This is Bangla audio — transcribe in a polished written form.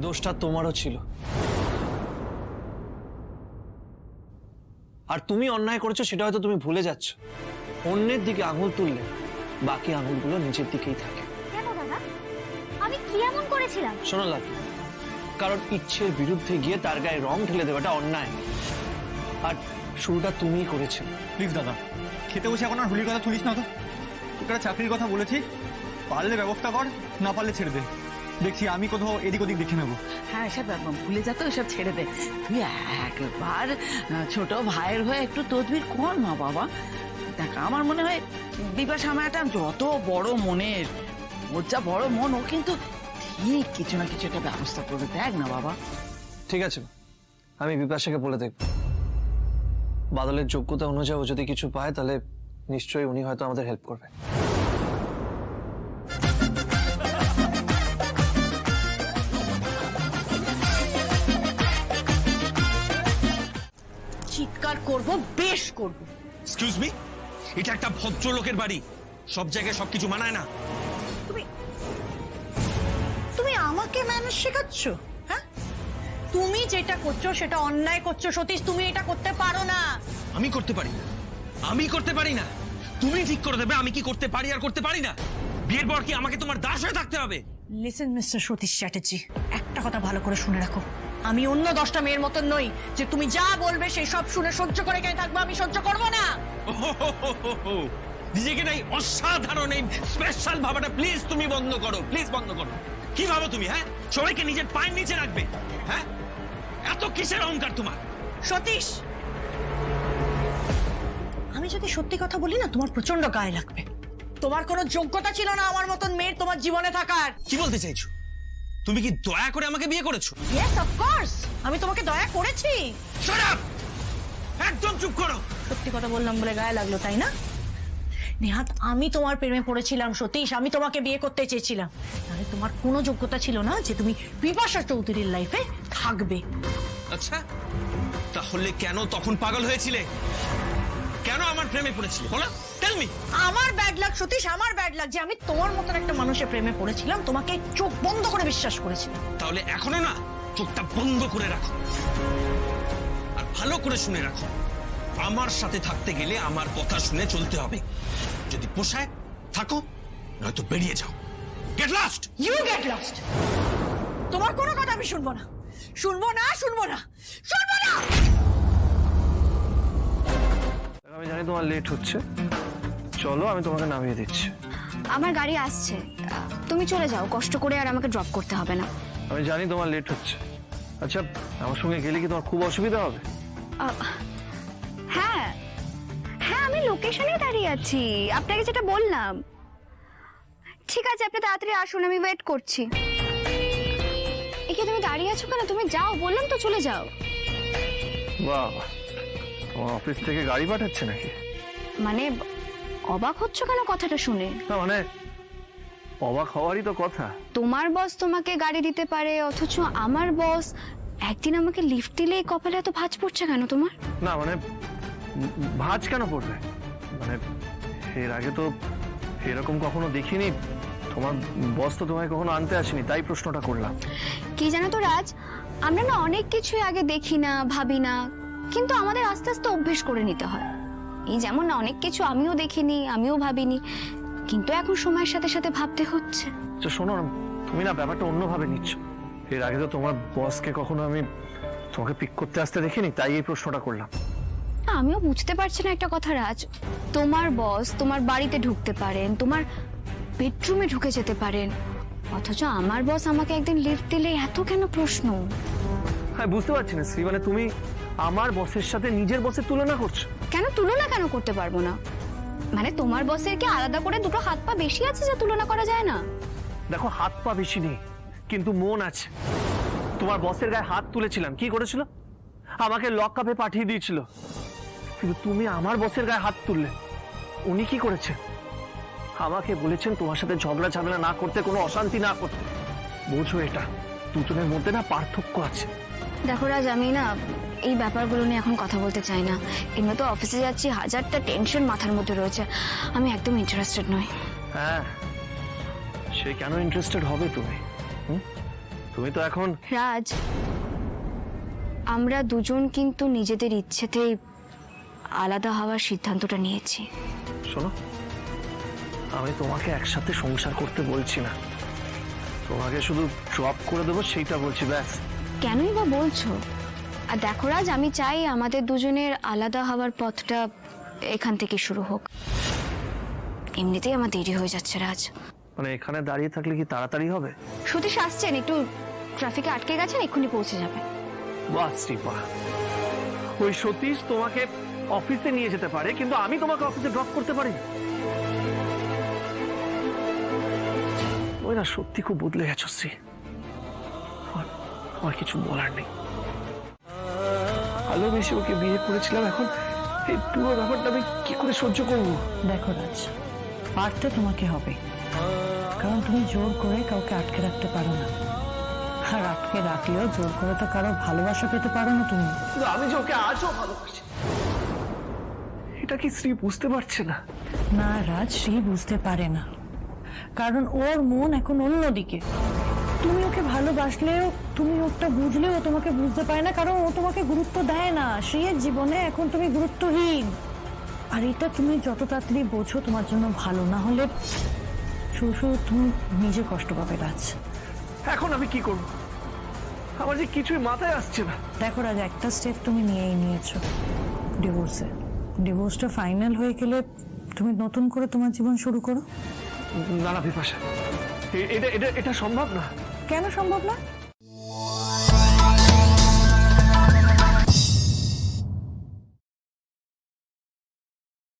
দোষটা তোমারও ছিল, আর তুমি অন্যায় করেছো সেটা হয়তো তুমি ভুলে যাচ্ছ। অন্যের দিকে আঙুল তুললে বাকি আঙুলগুলো নিচের দিকেই থাকে। কেন দাদা, আমি কি এমন করেছিলাম? শোনো লাভ, কারণ ইচ্ছের বিরুদ্ধে গিয়ে তার গায়ে রং ঢেলে দেওয়াটা অন্যায়, আর শুরুটা তুমিই করেছিলে। প্লিজ দাদা, খেতে বসে এখন আর হোলির কথা তুলিস না তো। তোকে একটা চাকরির কথা বলেছি, পারলে ব্যবস্থা কর, না পারলে ছেড়ে দে। দেখছি আমি কোথাও এদিক ওদিক দেখে নেবো। হ্যাঁ, এসব ভুলে যা তো, এসব ছেড়ে দে। তুই একবার ছোট ভাইয়ের হয়ে একটু তদবির কর না বাবা। দেখ, আমার মনে হয় বিপাশা ম্যাডাম যত বড় মনের, ওর যা বড় মন, ও কিন্তু ঠিক কিছু না কিছু একটা ব্যবস্থা করবে। দেখ না বাবা। ঠিক আছে, আমি বিপাশাকে বলে দেখব। বাদলের যোগ্যতা অনুযায়ী ও যদি কিছু পায় তাহলে নিশ্চয়ই উনি হয়তো আমাদের হেল্প করবে। চিৎকার করব, বেশ করব। এক্সকিউজ মি, এটা একটা ভদ্রলোকের বাড়ি, সব জায়গায় সবকিছু মানায় না। তুমি আমাকে ম্যানেজ শেখাচ্ছ? হ্যাঁ, তুমি যেটা করছো সেটা অন্যায় করছো সতীশ। তুমি এটা করতে পারো না। আমি করতে পারি না, আমি করতে পারি না। তুমি ঠিক করে দেবে আমি কি করতে পারি আর করতে পারি না। বিয়ের পর কি আমাকে তোমার দাস হয়ে থাকতে হবে? লিসেন মিস্টার সতীশ চ্যাটার্জি, একটা কথা ভালো করে শুনে রাখো, আমি অন্য 10টা মেয়ের মতন নই যে তুমি যা বলবে সেই সব শুনে সহ্য করে কেন থাকবো। আমি সহ্য করবো না। নিজেকে নাই অসাধারণ এই স্পেশাল ভাবাটা প্লিজ তুমি বন্ধ করো, প্লিজ বন্ধ করো। কি ভাবো তুমি? হ্যাঁ, সবাইকে নিজের পায়ের নিচে রাখবে? হ্যাঁ, এত কিসের অহংকার তোমার? সতীশ, আমি যদি সত্যি কথা বলি না, তোমার প্রচন্ড গায়ে লাগবে। তোমার কোনো যোগ্যতা ছিল না আমার মতন মেয়ের তোমার জীবনে থাকার। কি বলতে চাইছো? তুমি কি দয়া করে আমাকে বিয়ে করেছো? ইয়েস, অফ কোর্স, আমি তোমাকে দয়া করেছি। Shut up! একদম চুপ করো। সত্যি কথা বললাম বলে গায়ে লাগলো, তাই না? নেহাত আমি তোমার প্রেমে পড়েছিলাম সতীশ, আমি তোমাকে বিয়ে করতে চেয়েছিলাম। তাহলে তোমার কোনো যোগ্যতা ছিল না যে তুমি বিপাশা চৌধুরীর লাইফে থাকবে। আচ্ছা, তাহলে কেন তখন পাগল হয়েছিলে? কেন আমার প্রেমে পড়েছিলে বলো? Tell me. আমার ব্যাড লাক সতীশ, আমার ব্যাড লাক যে আমি তোমার মতন একটা মানুষের প্রেমে পড়েছিলাম, তোমাকে চোখ বন্ধ করে বিশ্বাস করেছিলাম। তাহলে এখনো না চোখটা বন্ধ করে রাখো, আর ভালো করে শুনে রাখো। আমার সাথে থাকতে গেলে আমার কথা শুনে চলতে হবে। যদি পোষায় থাকো, নয়তো বেরিয়ে যাও। Get lost. You get lost. তোমার কোনো কথা আমি শুনবো না, শুনবো না, শুনবো না, শুনবো না। আমি জানি তোমার লেট হচ্ছে, চলো আমি তোমাকে নামিয়ে দিচ্ছি। আমার গাড়ি আসছে, তুমি চলে যাও, কষ্ট করে আর আমাকে ড্রপ করতে হবে না। আমি জানি তোমার লেট হচ্ছে। আচ্ছা, আমার সঙ্গে গেলে কি তোমার খুব অসুবিধা হবে? হ্যাঁ হ্যাঁ, আমি লোকেশনে দাঁড়িয়ে আছি, আপনাকে যেটা বললাম। ঠিক আছে, আপনি তাড়াতাড়ি আসুন, আমি ওয়েট করছি। একে তুমি দাঁড়িয়ে আছো কেন? তুমি যাও, বললাম তো চলে যাও। বাহ, তোমার অফিস থেকে গাড়ি পাঠাচ্ছে নাকি? মানে অবাক হচ্ছ কেন কথাটা শুনে? না মানে অবাক হওয়ারই তো কথা। তোমার বস তোমাকে গাড়ি দিতে পারে, অথচ আমার বস একদিন আমাকে লিফট দিলে কপালে এত ভাঁজ পড়ছে কেন তোমার? না মানে ভাঁজ কেন পড়বে? মানে এর আগে তো এরকম কখনো দেখিনি। তোমার বস তো তোমায় কখনো আনতে আসেনি, তাই প্রশ্নটা করলাম। কি জানো তো রাজ, আমরা না অনেক কিছুই আগে দেখি না, ভাবি না, কিন্তু আমাদের আস্তে আস্তে অভ্যেস করে নিতে হয়। এই যেমন না, অনেক কিছু আমিও দেখিনি, আমিও ভাবিনি, কিন্তু এখন সময়ের সাথে সাথে ভাবতে হচ্ছে। আচ্ছা শোনো না, তুমি না ব্যাপারটা অন্যভাবে নিচ্ছ। এর আগে তো তোমার বসকে কখনো আমি তোমাকে পিক করতে আসতে দেখিনি, তাই এই প্রশ্নটা করলাম। না, আমিও বুঝতে পারছি না একটা কথা রাজ, তোমার বস তোমার বাড়িতে ঢুকতে পারেন, তোমার বেডরুমে ঢুকে যেতে পারেন, অথচ আমার বস আমাকে একদিন লিফট দিলে এত কেন প্রশ্ন? হ্যাঁ বুঝতে পারছি না শ্রী, মানে তুমি আমার বসের সাথে নিজের বসের তুলনা করছো। কেন তুলনা কেন করতে পারবো না? মানে তোমার বসের কি আলাদা করে দুটো হাত পা বেশি আছে যে তুলনা করা যায় না? দেখো, হাত পা বেশি নেই, কিন্তু মন আছে। তোমার বসের গায়ে হাত তুলেছিলাম, কি করেছিল? আমাকে লক আপে পাঠিয়ে দিয়েছিল। কিন্তু তুমি আমার বসের গায়ে হাত তুললে, উনি কি করেছে? আমাকে বলেছেন তোমার সাথে ঝগড়া ঝামেলা না করতে, কোনো অশান্তি না করতে। বোঝো, এটা দুজনের মধ্যে না পার্থক্য আছে। দেখো রাজ, আমি না এই ব্যাপারগুলো নিয়ে এখন কথা বলতে চাই না। এমনি তো অফিসে যাচ্ছি, হাজারটা টেনশন মাথার মধ্যে রয়েছে, আমি একদম ইন্টারেস্টেড নই। হ্যাঁ, সে কেন ইন্টারেস্টেড হবে তুমি? তুমি তো এখন রাজ, আমরা দুজন কিন্তু নিজেদের ইচ্ছেতেই আলাদা হওয়ার সিদ্ধান্তটা নিয়েছি। শোনো, আমি তোমাকে একসাথে সংসার করতে বলছি না, তোমাকে শুধু ড্রপ করে দেবো সেইটা বলছি, ব্যাস। কেনই বা বলছো? আর দেখো রাজ, আমি চাই আমাদের দুজনের আলাদা হওয়ার পথটা এখান থেকে শুরু হোক। এমনিতেই আমার দেরি হয়ে যাচ্ছে রাজ। মানে এখানে দাঁড়িয়ে থাকলে কি তাড়াতাড়ি হবে? সতীশ আসছেন, একটু ট্রাফিকে আটকে গেছেন, এক্ষুনি পৌঁছে যাবে। বাহ শ্রীপা, ওই সতীশ তোমাকে অফিসে নিয়ে যেতে পারে, কিন্তু আমি তোমাকে অফিসে ড্রপ করতে পারি না। ওই না, সত্যি খুব বদলে গেছো শ্রী, আমার কিছু বলার নেই। ভালোবেসে ওকে বিয়ে করেছিলাম, এখন এই পুরো ব্যাপারটা আমি কি করে সহ্য করবো? দেখো রাজ, পারতে তোমাকে হবে, কারণ তুমি জোর করে কাউকে আটকে রাখতে পারো না। আর আটকে রাখলেও জোর করে তো কারো ভালোবাসা পেতে পারো না তুমি। কিন্তু আমি যে ওকে আজও ভালোবাসি, এটা কি শ্রী বুঝতে পারছে না? না রাজ, সে বুঝতে পারে না, কারণ ওর মন এখন অন্যদিকে। তুমি ওকে ভালোবাসলেও, তুমি ওটা বুঝলেও ও তোমাকে বুঝতে পারে না, কারণ ও তোমাকে গুরুত্ব দেয় না। সে জীবনে এখন তুমি গুরুত্বহীন। আর এটা তুমি যত তাড়াতাড়ি বোঝো তোমার জন্য ভালো, না হলে শুধু তুমি নিজে কষ্ট পাবে রাজ। এখন আমি কি করব? আমার যে কিছুই মাথায় আসছে না। দেখো রাজ, একটা স্টেপ তুমি নিয়েছো, ডিভোর্সে। ডিভোর্সটা ফাইনাল হয়ে গেলে তুমি নতুন করে তোমার জীবন শুরু করো। না না বিপাশা, এটা এটা এটা সম্ভব না। কেন সম্ভব না?